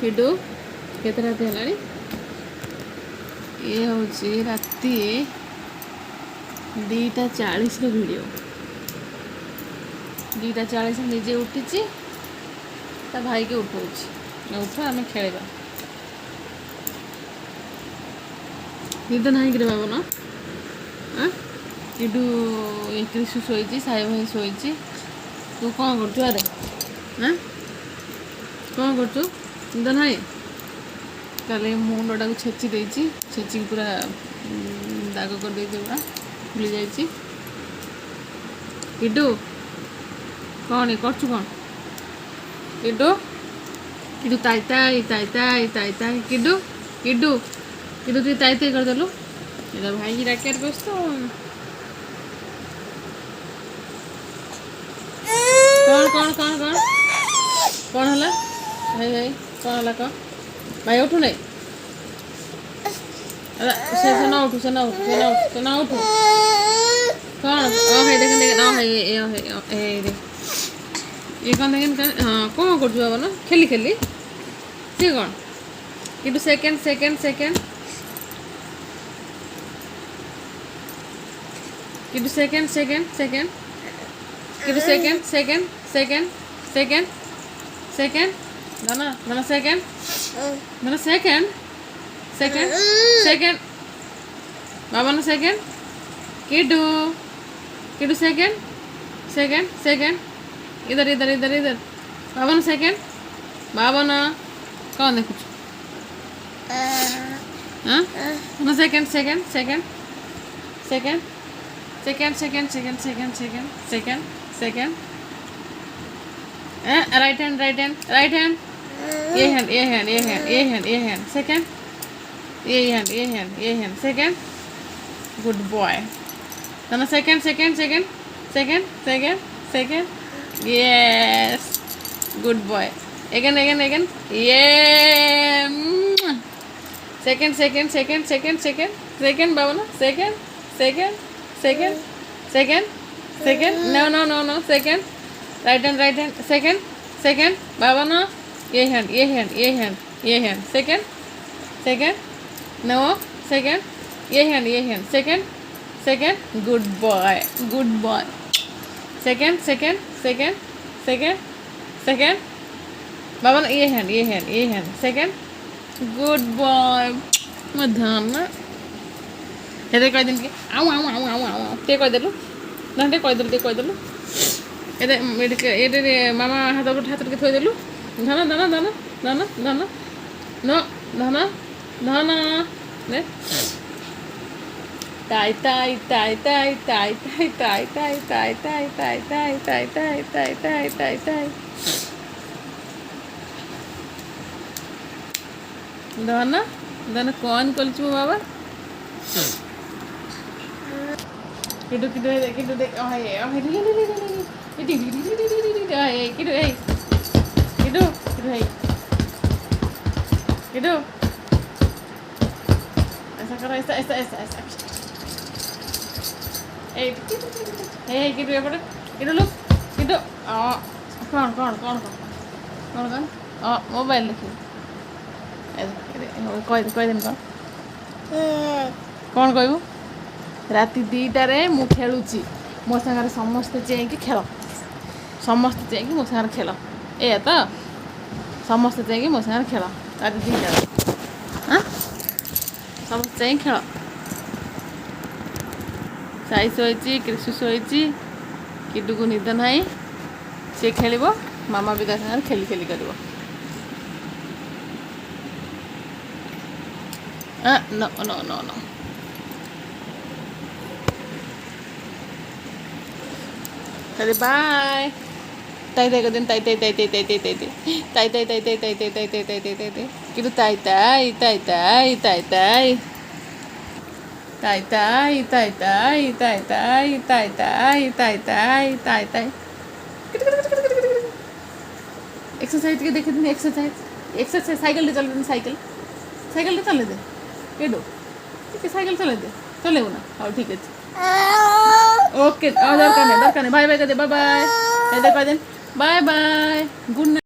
किडू केते रात है ये हूँ राति 2:40 वीडियो 2:40 निजे उठी ता भाई के उठा उठ आम खेल निद ना कि बाबा ना किडू क्रिशु शोची साई भाई शोची तू कौन कर अरे हाँ कौन कर निद ना काले मुंडा को छेची देची छेची पूरा दाग कर दे पूरा फुली जाइए किडू कौन कर कौन किडू किडू ताई ताई ताई ताई ताई ताई किडू किडू किडू तु ताई ताई करदेलु ये भाई की राकेट बस तो कौन कौन कौन कौन कौन हला भाई भाई कौन हला कौन भाई उठू नहीं से ना उठू से ना उठू से ना उठू से ना उठू कौन है देख ना है ये ये कौन देखें हाँ कौन कर बाबा ना खेली खेली सी कौन किटू सेकेंड सेकेंड सेकेंड किटू सेकेंड सेकेंड सेकेंड किटू second second second second second ना ना सेकेंड ना सेकेंड सेकेंड सेकेंड बाबा ना सेकेंड किटू किटू सेकेंड सेकेंड सेकेंड इधर इधर इधर इधर बाबा ना सेकेंड बाबा ना कौन है कुछ हाँ ना second second second second second second second second second second second right hand right hand right hand ये हैंड ये हैंड ये हैंड ये हैंड ये हैंड सेकेंड ये हैंड ये हैंड ये हैंड सेकेंड गुड बॉय ना second second second second second second yes good boy again again again yeah second second second second second second baba no second second second second second no no no no second right hand second second baba no ye hand ye hand ye hand ye hand second second no second ye hand second second good boy second second second second second बाबा ना ये hand second good boy मधान ना ये कह दिन के आऊ आऊ आऊ आऊ आऊ ते कह देलु ना ते कह देलु ये मामा हाथ के थोई देलु धना धना धना धना धना नो धना धना ने ताई ताई ताई ताई ताई ताई ताई ताई ताई ताई ताई ताई ताई ताई ताई ताई ताई धना धना कौन कलचु बाबा किडू किडू दे किडू दे ओहे ओहे ले ले ले ले ले किडू ए किडू किडू है किडू ऐसा करो ऐसा ऐसा ऐसा ऐसा hey gitu ya pada gitu lu gitu oh कौन कौन कौन कौन कौन कौन मोबाइल लिखी कह दिन कौन कहबू राति 2टारे मु खेलुची मो सागर समस्ते चेक खेल समस्ते चेक मो सागर खेल ए तो समस्ते चेक मो सागर खेल राति 2टारे हाँ समस्ते चेक खेल साई शोची कृषि शोची किडू को निद ना सी खेल मामा भी ता सागर खेली खेली कर नो नो नो नो चलिए बाय ताई ताई दिन ताई ताई ताई ताई ताई ताई ताई ताई ताई ताई ताई ताई ताई ताई ताई ताई ताई ताई किडू ताई ताई ताई ताई ताई ताई ताई ताई ताई ताई ताई ताई ताई ताई ताई ताई ताई ताई एक्सरसाइज के देखे दिन एक्सरसाइज एक्सरसाइज साइकिल चल दे साइकिल चले दे केडो साइकिल चले दे चले ना हाँ ठीक है ओके दरकार नहीं बाय बाय कर दे bye bye bye bye good night.